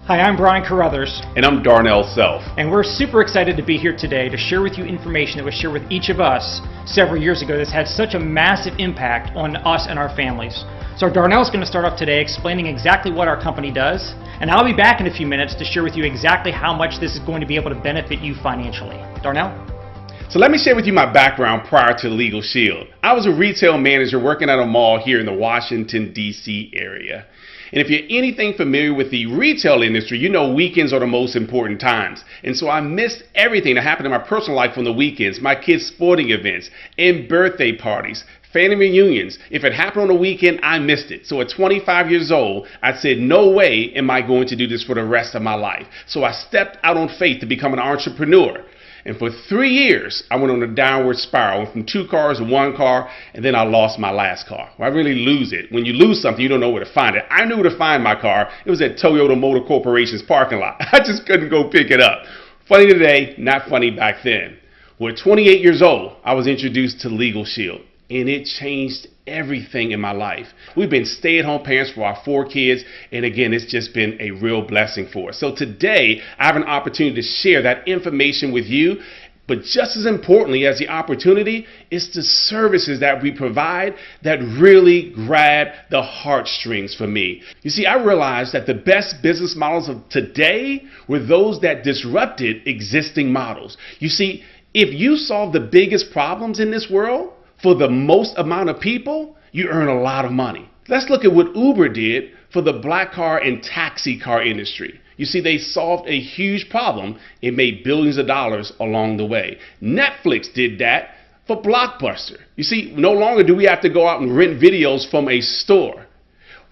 Hi, I'm Brian Carruthers. And I'm Darnell Self. And we're super excited to be here today to share with you information that was shared with each of us several years ago that's had such a massive impact on us and our families. So Darnell's going to start off today explaining exactly what our company does, and I'll be back in a few minutes to share with you exactly how much this is going to be able to benefit you financially. Darnell? So let me share with you my background prior to LegalShield. I was a retail manager working at a mall here in the Washington, D.C. area. And if you're anything familiar with the retail industry, you know weekends are the most important times. And so I missed everything that happened in my personal life on the weekends, my kids' sporting events and birthday parties, family reunions. If it happened on the weekend, I missed it. So at 25 years old, I said, no way am I going to do this for the rest of my life. So I stepped out on faith to become an entrepreneur. And for 3 years, I went on a downward spiral. I went from 2 cars to 1 car, and then I lost my last car. Well, I really lose it. When you lose something, you don't know where to find it. I knew where to find my car. It was at Toyota Motor Corporation's parking lot. I just couldn't go pick it up. Funny today, not funny back then. Well, at 28 years old, I was introduced to LegalShield, and it changed everything in my life. We've been stay-at-home parents for our 4 kids, and again, it's just been a real blessing for us. So today, I have an opportunity to share that information with you, but just as importantly as the opportunity, it's the services that we provide that really grab the heartstrings for me. You see, I realized that the best business models of today were those that disrupted existing models. You see, if you solve the biggest problems in this world, for the most amount of people, you earn a lot of money. Let's look at what Uber did for the black car and taxi car industry. You see, they solved a huge problem and made billions of dollars along the way. Netflix did that for Blockbuster. You see, no longer do we have to go out and rent videos from a store.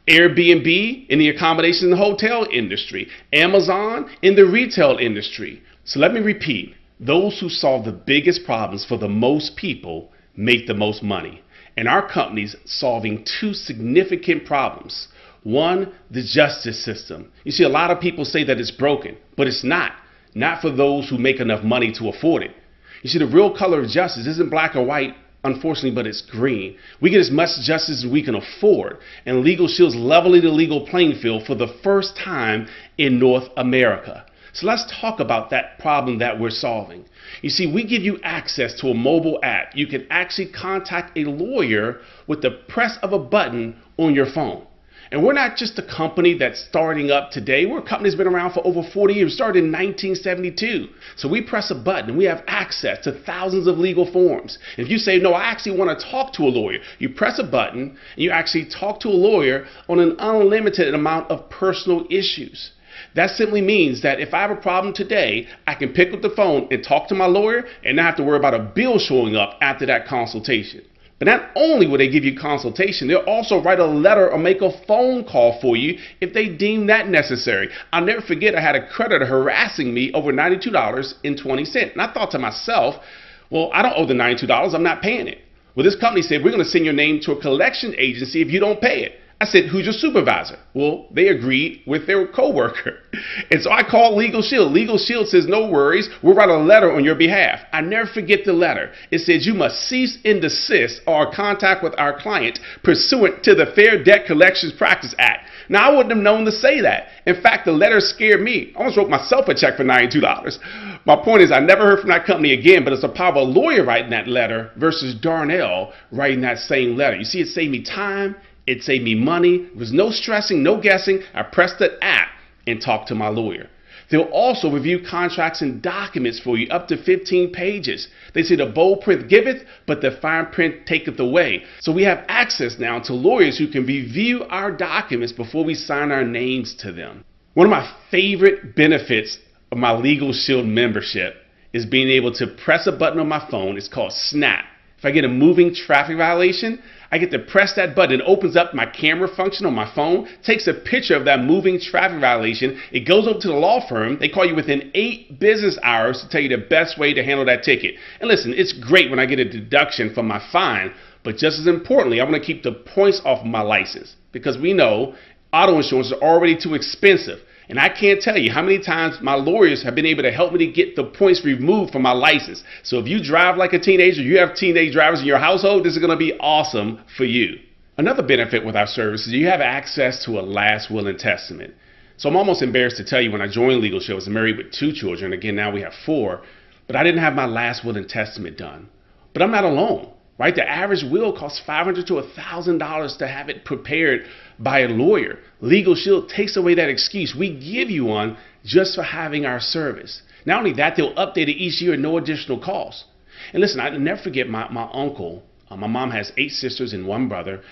Airbnb in the accommodation and hotel industry. Amazon in the retail industry. So let me repeat, those who solve the biggest problems for the most people make the most money. And our company's solving 2 significant problems. One, the justice system. You see, a lot of people say that it's broken, but it's not. Not for those who make enough money to afford it. You see, the real color of justice isn't black or white, unfortunately, but it's green. We get as much justice as we can afford. And LegalShield's leveling the legal playing field for the first time in North America. So let's talk about that problem that we're solving. You see, we give you access to a mobile app. You can actually contact a lawyer with the press of a button on your phone. And we're not just a company that's starting up today. We're a company that's been around for over 40 years, started in 1972. So we press a button and we have access to thousands of legal forms. If you say, no, I actually want to talk to a lawyer, you press a button and you actually talk to a lawyer on an unlimited amount of personal issues. That simply means that if I have a problem today, I can pick up the phone and talk to my lawyer and not have to worry about a bill showing up after that consultation. But not only will they give you consultation, they'll also write a letter or make a phone call for you if they deem that necessary. I'll never forget I had a creditor harassing me over $92.20. And I thought to myself, well, I don't owe the $92, I'm not paying it. Well, this company said, we're going to send your name to a collection agency if you don't pay it. I said, who's your supervisor? Well, they agreed with their coworker. And so I called LegalShield. LegalShield says, no worries, we'll write a letter on your behalf. I never forget the letter. It says, you must cease and desist or contact with our client pursuant to the Fair Debt Collections Practice Act. Now, I wouldn't have known to say that. In fact, the letter scared me. I almost wrote myself a check for $92. My point is, I never heard from that company again, but it's the power of a lawyer writing that letter versus Darnell writing that same letter. You see, it saved me time. It saved me money. There was no stressing, no guessing. I pressed the app and talked to my lawyer. They'll also review contracts and documents for you up to 15 pages. They say the bold print giveth, but the fine print taketh away. So we have access now to lawyers who can review our documents before we sign our names to them. One of my favorite benefits of my LegalShield membership is being able to press a button on my phone. It's called Snap. If I get a moving traffic violation, I get to press that button. It opens up my camera function on my phone, takes a picture of that moving traffic violation. It goes over to the law firm. They call you within 8 business hours to tell you the best way to handle that ticket. And listen, it's great when I get a deduction from my fine, but just as importantly, I want to keep the points off of my license because we know auto insurance is already too expensive. And I can't tell you how many times my lawyers have been able to help me to get the points removed from my license. So if you drive like a teenager, you have teenage drivers in your household, this is going to be awesome for you. Another benefit with our service is you have access to a last will and testament. So I'm almost embarrassed to tell you when I joined LegalShield, I was married with 2 children. Again, now we have 4. But I didn't have my last will and testament done. But I'm not alone, right? The average will costs $500 to $1,000 to have it prepared by a lawyer. LegalShield takes away that excuse. We give you one just for having our service. Not only that, they'll update it each year at no additional cost. And listen, I'll never forget my uncle. My mom has 8 sisters and 1 brother.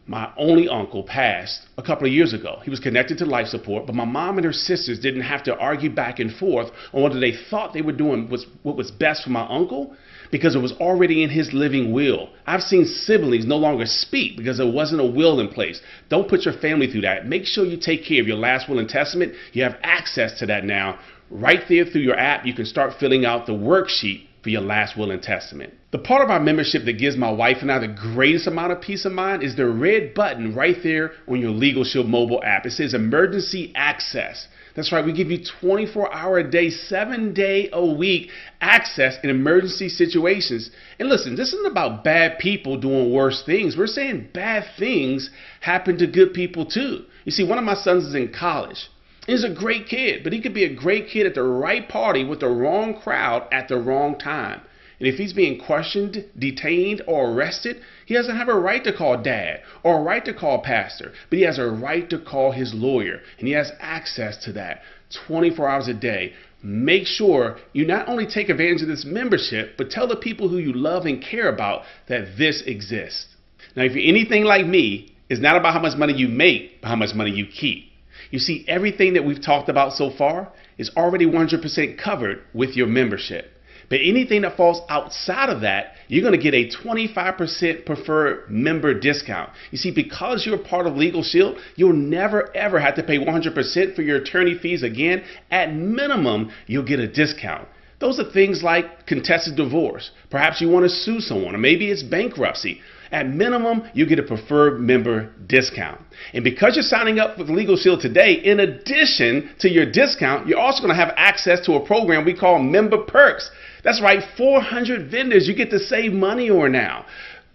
My only uncle passed a couple of years ago. He was connected to life support, but my mom and her sisters didn't have to argue back and forth on whether they thought they were doing what was best for my uncle, because it was already in his living will. I've seen siblings no longer speak because there wasn't a will in place. Don't put your family through that. Make sure you take care of your last will and testament. You have access to that now. Right there through your app, you can start filling out the worksheet for your last will and testament. The part of our membership that gives my wife and I the greatest amount of peace of mind is the red button right there on your LegalShield mobile app. It says emergency access. That's right, we give you 24-hour a day, 7-day-a-week access in emergency situations. And listen, this isn't about bad people doing worse things. We're saying bad things happen to good people too. You see, one of my sons is in college. He's a great kid, but he could be a great kid at the right party with the wrong crowd at the wrong time. And if he's being questioned, detained, or arrested, he doesn't have a right to call dad or a right to call pastor, but he has a right to call his lawyer, and he has access to that 24 hours a day. Make sure you not only take advantage of this membership, but tell the people who you love and care about that this exists. Now, if you're anything like me, it's not about how much money you make, but how much money you keep. You see, everything that we've talked about so far is already 100% covered with your membership. But anything that falls outside of that, you're going to get a 25% preferred member discount. You see, because you're part of LegalShield, you'll never ever have to pay 100% for your attorney fees again. At minimum, you'll get a discount. Those are things like contested divorce. Perhaps you want to sue someone, or maybe it's bankruptcy. At minimum, you get a preferred member discount. And because you're signing up with LegalShield today, in addition to your discount, you're also going to have access to a program we call Member Perks. That's right, 400 vendors you get to save money on now.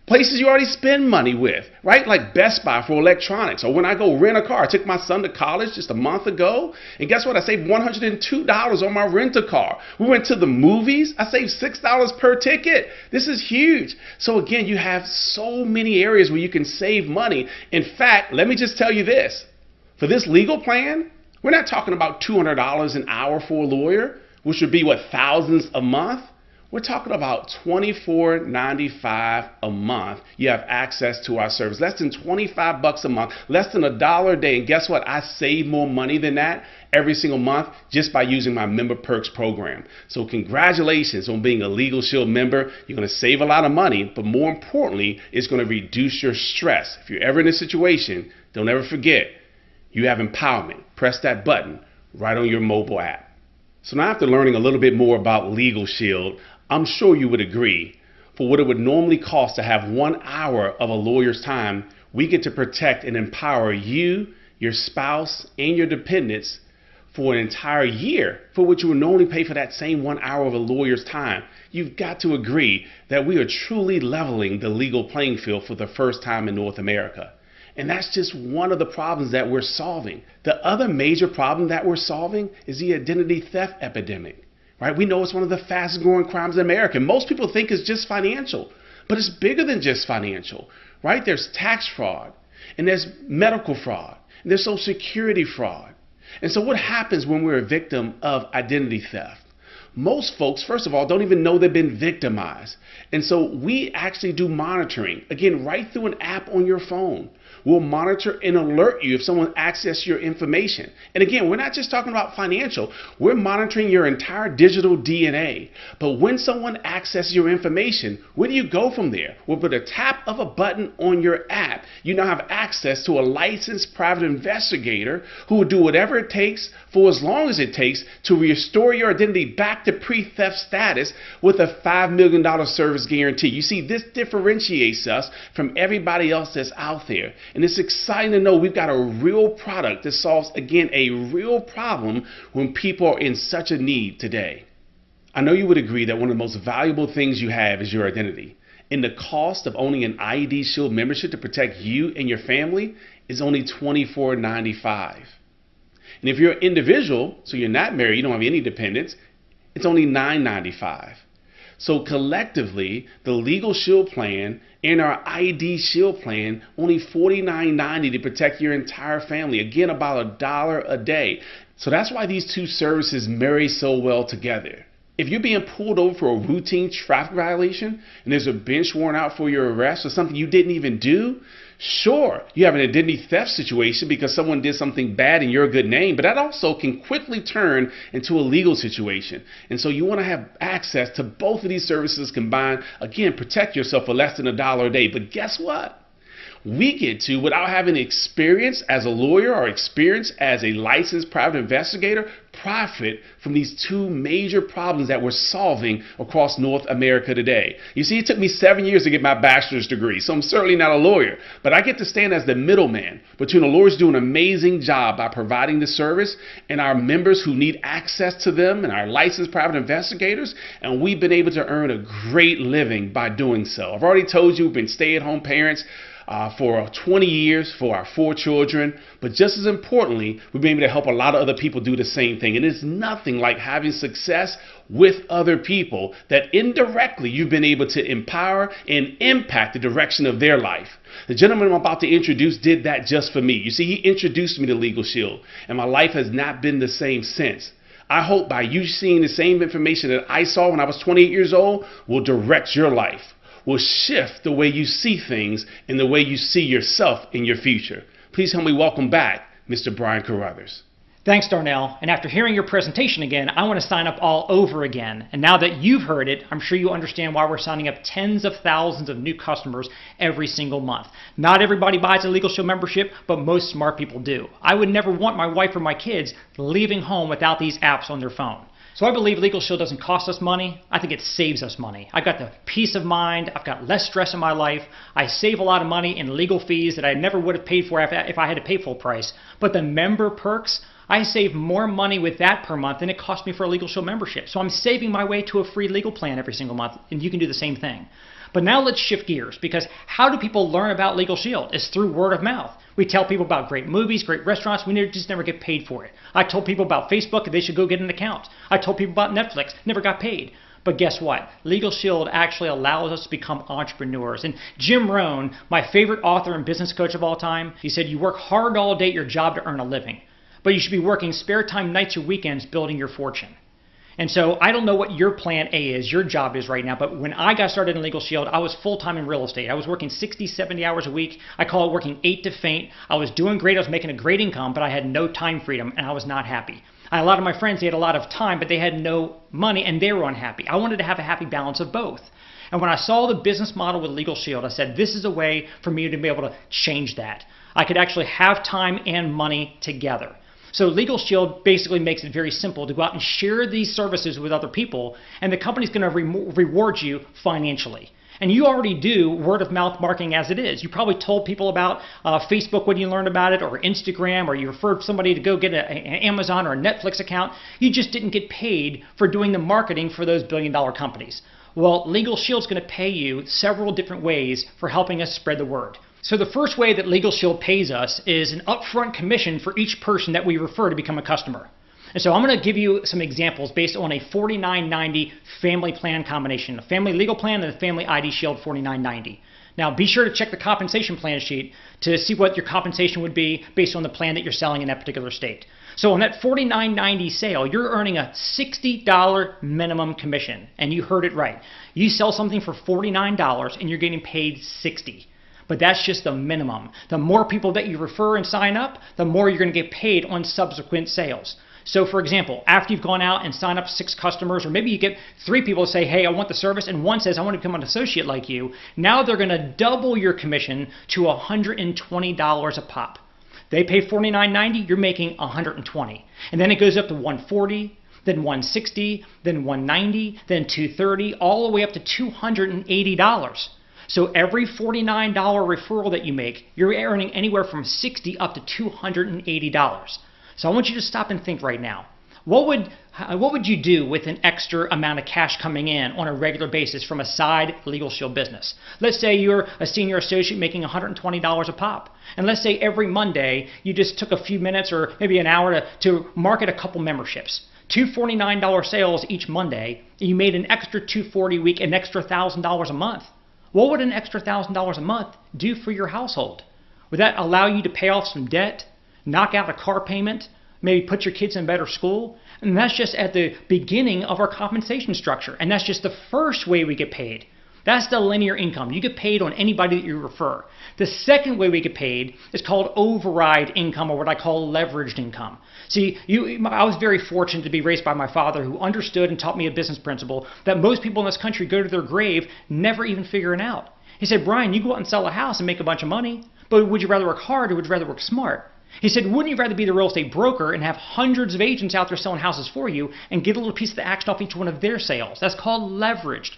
Places you already spend money with, right? Like Best Buy for electronics. Or when I go rent a car, I took my son to college just a month ago, and guess what? I saved $102 on my rent-a-car. We went to the movies. I saved $6 per ticket. This is huge. So again, you have so many areas where you can save money. In fact, let me just tell you this. For this legal plan, we're not talking about $200 an hour for a lawyer, which would be, what, thousands a month? We're talking about $24.95 a month. You have access to our service. Less than $25 a month, less than $1 a day. And guess what? I save more money than that every single month just by using my Member Perks program. So congratulations on being a LegalShield member. You're going to save a lot of money, but more importantly, it's going to reduce your stress. If you're ever in a situation, don't ever forget, you have empowerment. Press that button right on your mobile app. So now after learning a little bit more about LegalShield, I'm sure you would agree, for what it would normally cost to have 1 hour of a lawyer's time, we get to protect and empower you, your spouse, and your dependents for an entire year, for which you would normally pay for that same 1 hour of a lawyer's time. You've got to agree that we are truly leveling the legal playing field for the first time in North America. And that's just one of the problems that we're solving. The other major problem that we're solving is the identity theft epidemic. Right? We know it's one of the fastest growing crimes in America. Most people think it's just financial, but it's bigger than just financial. Right? There's tax fraud, and there's medical fraud, and there's social security fraud. And so what happens when we're a victim of identity theft? Most folks, first of all, don't even know they've been victimized. And so we actually do monitoring, again, right through an app on your phone. We'll monitor and alert you if someone accesses your information. And again, we're not just talking about financial. We're monitoring your entire digital DNA. But when someone accesses your information, where do you go from there? Well, with a tap of a button on your app, you now have access to a licensed private investigator who will do whatever it takes for as long as it takes to restore your identity back to pre-theft status with a $5 million service guarantee. You see, this differentiates us from everybody else that's out there. And it's exciting to know we've got a real product that solves, again, a real problem when people are in such a need today. I know you would agree that one of the most valuable things you have is your identity. And the cost of owning an ID Shield membership to protect you and your family is only $24.95. And if you're an individual, so you're not married, you don't have any dependents, it's only $9.95. So collectively, the LegalShield plan and our ID Shield plan, only $49.90 to protect your entire family. Again, about $1 a day. So that's why these two services marry so well together. If you're being pulled over for a routine traffic violation and there's a bench warrant out for your arrest for something you didn't even do, sure, you have an identity theft situation because someone did something bad in your good name, but that also can quickly turn into a legal situation. And so you want to have access to both of these services combined. Again, protect yourself for less than $1 a day. But guess what? We get to, without having experience as a lawyer or experience as a licensed private investigator, profit from these two major problems that we're solving across North America today. You see, it took me 7 years to get my bachelor's degree, so I'm certainly not a lawyer, but I get to stand as the middleman between the lawyers doing an amazing job by providing the service and our members who need access to them and our licensed private investigators, and we've been able to earn a great living by doing so. I've already told you we've been stay-at-home parents for 20 years for our 4 children, but just as importantly, we've been able to help a lot of other people do the same thing. And it's nothing like having success with other people that indirectly you've been able to empower and impact the direction of their life. The gentleman I'm about to introduce did that just for me. You see, he introduced me to LegalShield, and my life has not been the same since. I hope by you seeing the same information that I saw when I was 28 years old will direct your life, will shift the way you see things and the way you see yourself in your future. Please help me welcome back Mr. Brian Carruthers. Thanks, Darnell. And after hearing your presentation again, I want to sign up all over again. And now that you've heard it, I'm sure you understand why we're signing up tens of thousands of new customers every single month. Not everybody buys a LegalShield membership, but most smart people do. I would never want my wife or my kids leaving home without these apps on their phone. So I believe LegalShield doesn't cost us money. I think it saves us money. I've got the peace of mind. I've got less stress in my life. I save a lot of money in legal fees that I never would have paid for if I had to pay full price. But the member perks, I save more money with that per month than it cost me for a LegalShield membership. So I'm saving my way to a free legal plan every single month, and you can do the same thing. But now let's shift gears, because how do people learn about LegalShield? It's through word of mouth. We tell people about great movies, great restaurants. We just never get paid for it. I told people about Facebook, they should go get an account. I told people about Netflix, never got paid. But guess what? LegalShield actually allows us to become entrepreneurs. And Jim Rohn, my favorite author and business coach of all time, he said, you work hard all day at your job to earn a living, but you should be working spare time, nights, or weekends building your fortune. And so I don't know what your plan A is, your job is right now, but when I got started in LegalShield, I was full-time in real estate. I was working 60, 70 hours a week. I call it working 8 to faint. I was doing great. I was making a great income, but I had no time freedom, and I was not happy. A lot of my friends, they had a lot of time, but they had no money, and they were unhappy. I wanted to have a happy balance of both. And when I saw the business model with LegalShield, I said, this is a way for me to be able to change that. I could actually have time and money together. So LegalShield basically makes it very simple to go out and share these services with other people, and the company's going to reward you financially. And you already do word of mouth marketing as it is. You probably told people about Facebook when you learned about it, or Instagram, or you referred somebody to go get an Amazon or a Netflix account. You just didn't get paid for doing the marketing for those billion-dollar companies. Well, LegalShield's going to pay you several different ways for helping us spread the word. So the first way that LegalShield pays us is an upfront commission for each person that we refer to become a customer. And so I'm going to give you some examples based on a $49.90 family plan combination, a family legal plan and a family ID Shield $49.90. Now be sure to check the compensation plan sheet to see what your compensation would be based on the plan that you're selling in that particular state. So on that $49.90 sale, you're earning a $60 minimum commission. And you heard it right. You sell something for $49 and you're getting paid $60. But that's just the minimum. The more people that you refer and sign up, the more you're going to get paid on subsequent sales. So for example, after you've gone out and signed up 6 customers, or maybe you get 3 people to say, hey, I want the service, and one says, I want to become an associate like you, now they're going to double your commission to $120 a pop. They pay $49.90, you're making $120. And then it goes up to $140, then $160, then $190, then $230, all the way up to $280. So every $49 referral that you make, you're earning anywhere from $60 up to $280. So I want you to stop and think right now. What would you do with an extra amount of cash coming in on a regular basis from a side LegalShield business? Let's say you're a senior associate making $120 a pop. And let's say every Monday you just took a few minutes or maybe an hour to market a couple memberships. $249 sales each Monday, and you made an extra $240 a week, an extra $1,000 a month. What would an extra $1,000 a month do for your household? Would that allow you to pay off some debt, knock out a car payment, maybe put your kids in better school? And that's just at the beginning of our compensation structure. And that's just the first way we get paid. That's the linear income. You get paid on anybody that you refer. The second way we get paid is called override income, or what I call leveraged income. See, I was very fortunate to be raised by my father, who understood and taught me a business principle that most people in this country go to their grave never even figuring out. He said, Brian, you go out and sell a house and make a bunch of money, but would you rather work hard or would you rather work smart? He said, wouldn't you rather be the real estate broker and have hundreds of agents out there selling houses for you and get a little piece of the action off each one of their sales? That's called leveraged.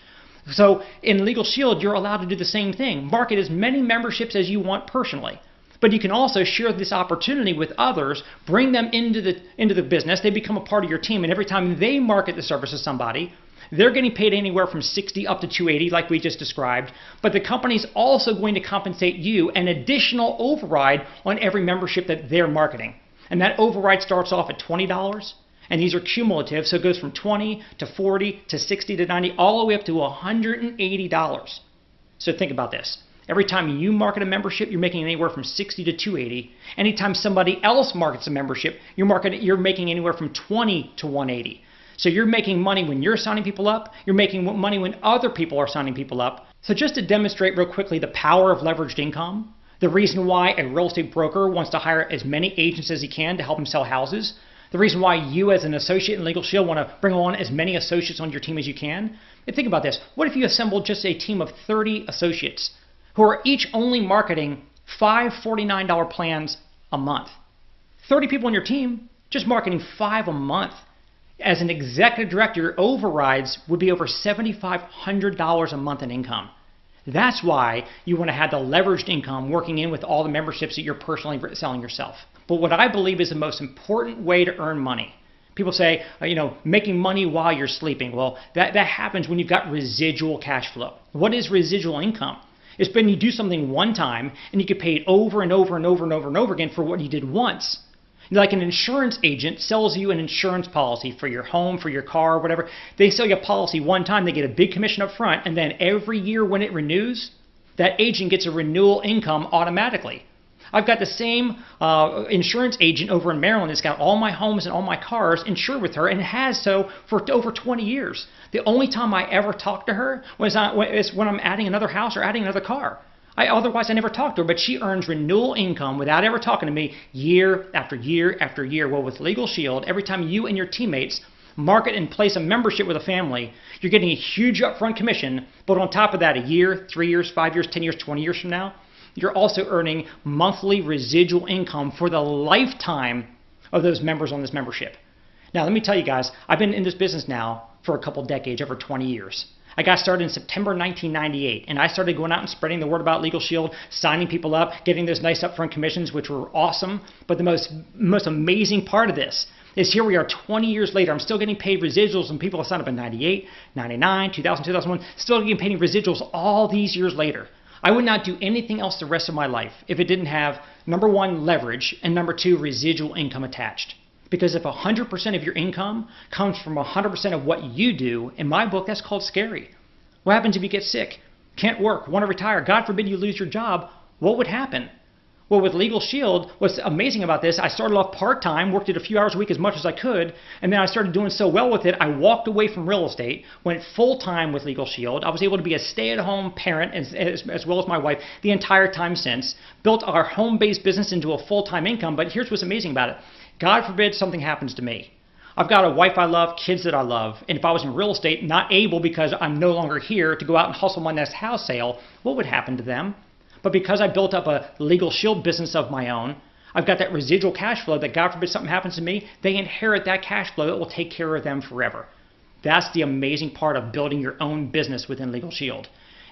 So in LegalShield, you're allowed to do the same thing. Market as many memberships as you want personally. But you can also share this opportunity with others, bring them into the business. They become a part of your team. And every time they market the service to somebody, they're getting paid anywhere from $60 up to $280, like we just described. But the company's also going to compensate you an additional override on every membership that they're marketing. And that override starts off at $20. And these are cumulative, so it goes from 20 to 40 to 60 to 90, all the way up to $180. So think about this. Every time you market a membership, you're making anywhere from 60 to 280. Anytime somebody else markets a membership, you're making anywhere from 20 to 180. So you're making money when you're signing people up. You're making money when other people are signing people up. So just to demonstrate real quickly the power of leveraged income, the reason why a real estate broker wants to hire as many agents as he can to help him sell houses, the reason why you as an associate in LegalShield want to bring on as many associates on your team as you can. And think about this. What if you assembled just a team of 30 associates who are each only marketing 5 $49 plans a month? 30 people on your team just marketing 5 a month. As an executive director, your overrides would be over $7,500 a month in income. That's why you want to have the leveraged income working in with all the memberships that you're personally selling yourself. But what I believe is the most important way to earn money. People say, making money while you're sleeping. Well, that happens when you've got residual cash flow. What is residual income? It's when you do something one time and you get paid over and over and over and over and over again for what you did once. Like an insurance agent sells you an insurance policy for your home, for your car, whatever. They sell you a policy one time, they get a big commission up front, and then every year when it renews, that agent gets a renewal income automatically. I've got the same insurance agent over in Maryland that's got all my homes and all my cars insured with her and has so for over 20 years. The only time I ever talk to her is when I'm adding another house or adding another car. Otherwise, I never talk to her, but she earns renewal income without ever talking to me year after year after year. Well, with LegalShield, every time you and your teammates market and place a membership with a family, you're getting a huge upfront commission, but on top of that, a year, 3 years, 5 years, 10 years, 20 years from now, you're also earning monthly residual income for the lifetime of those members on this membership. Now, let me tell you guys, I've been in this business now for a couple decades, over 20 years. I got started in September 1998, and I started going out and spreading the word about LegalShield, signing people up, getting those nice upfront commissions, which were awesome. But the most amazing part of this is here we are 20 years later. I'm still getting paid residuals, and people have signed up in 98, 99, 2000, 2001, still getting paid residuals all these years later. I would not do anything else the rest of my life if it didn't have, number one, leverage, and number two, residual income attached. Because if 100% of your income comes from 100% of what you do, in my book, that's called scary. What happens if you get sick, can't work, want to retire, God forbid you lose your job? What would happen? Well, with LegalShield, what's amazing about this, I started off part-time, worked it a few hours a week as much as I could, and then I started doing so well with it, I walked away from real estate, went full-time with LegalShield. I was able to be a stay-at-home parent as well as my wife the entire time since, built our home-based business into a full-time income, but here's what's amazing about it. God forbid something happens to me. I've got a wife I love, kids that I love, and if I was in real estate, not able because I'm no longer here to go out and hustle my next house sale, what would happen to them? But because I built up a LegalShield business of my own, I've got that residual cash flow that God forbid something happens to me, they inherit that cash flow that will take care of them forever. That's the amazing part of building your own business within LegalShield.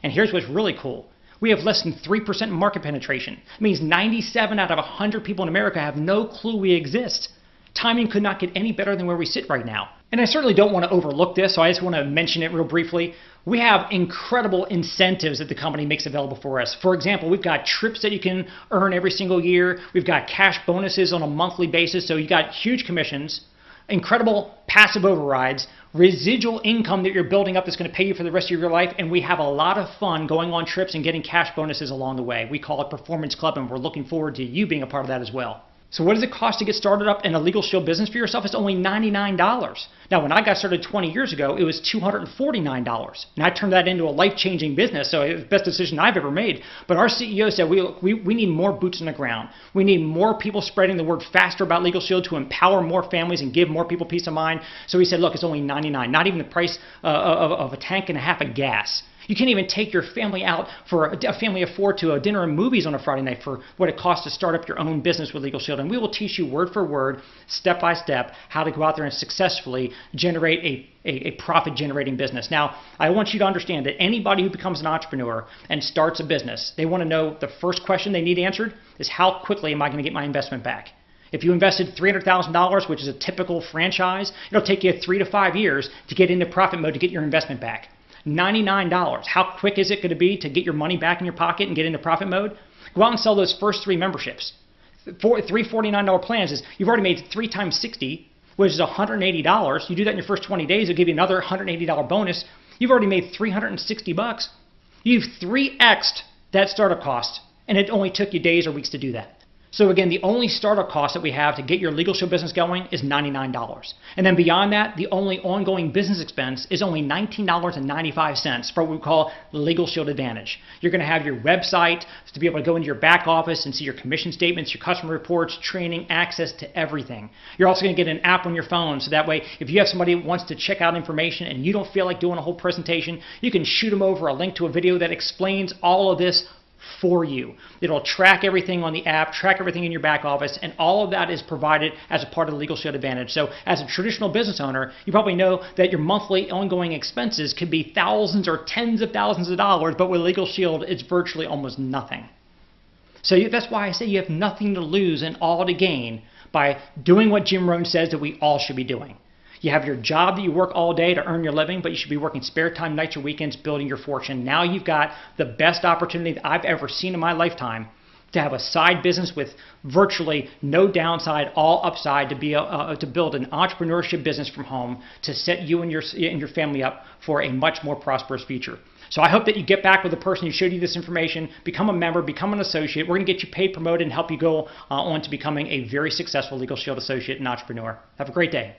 And here's what's really cool. We have less than 3% market penetration. It means 97 out of 100 people in America have no clue we exist. Timing could not get any better than where we sit right now. And I certainly don't want to overlook this, so I just want to mention it real briefly. We have incredible incentives that the company makes available for us. For example, we've got trips that you can earn every single year. We've got cash bonuses on a monthly basis, so you got huge commissions, incredible passive overrides, residual income that you're building up that's going to pay you for the rest of your life, and we have a lot of fun going on trips and getting cash bonuses along the way. We call it Performance Club, and we're looking forward to you being a part of that as well. So what does it cost to get started up in a LegalShield business for yourself? It's only $99. Now, when I got started 20 years ago, it was $249. And I turned that into a life-changing business, so it was the best decision I've ever made. But our CEO said we need more boots on the ground. We need more people spreading the word faster about LegalShield to empower more families and give more people peace of mind. So he said, look, it's only $99, not even the price of a tank and a half of gas. You can't even take your family out for a family of four to a dinner and movies on a Friday night for what it costs to start up your own business with LegalShield. And we will teach you word for word, step by step, how to go out there and successfully generate a profit-generating business. Now, I want you to understand that anybody who becomes an entrepreneur and starts a business, they want to know the first question they need answered is how quickly am I going to get my investment back? If you invested $300,000, which is a typical franchise, it'll take you 3 to 5 years to get into profit mode to get your investment back. $99. How quick is it going to be to get your money back in your pocket and get into profit mode? Go out and sell those first 3 memberships. 3 $49 plans is you've already made 3 times 60, which is $180. You do that in your first 20 days, it'll give you another $180 bonus. You've already made $360. You've 3x'd that startup cost, and it only took you days or weeks to do that. So again, the only startup cost that we have to get your LegalShield business going is $99. And then beyond that, the only ongoing business expense is only $19.95 for what we call LegalShield Advantage. You're going to have your website to be able to go into your back office and see your commission statements, your customer reports, training, access to everything. You're also going to get an app on your phone, so that way if you have somebody who wants to check out information and you don't feel like doing a whole presentation, you can shoot them over a link to a video that explains all of this for you. It'll track everything on the app, track everything in your back office, and all of that is provided as a part of the LegalShield Advantage. So as a traditional business owner, you probably know that your monthly ongoing expenses could be thousands or tens of thousands of dollars, but with LegalShield, it's virtually almost nothing. So that's why I say you have nothing to lose and all to gain by doing what Jim Rohn says that we all should be doing. You have your job that you work all day to earn your living, but you should be working spare time, nights or weekends, building your fortune. Now you've got the best opportunity that I've ever seen in my lifetime to have a side business with virtually no downside, all upside, to build an entrepreneurship business from home to set you and your family up for a much more prosperous future. So I hope that you get back with the person who showed you this information, become a member, become an associate. We're going to get you paid, promoted, and help you go on to becoming a very successful LegalShield associate and entrepreneur. Have a great day.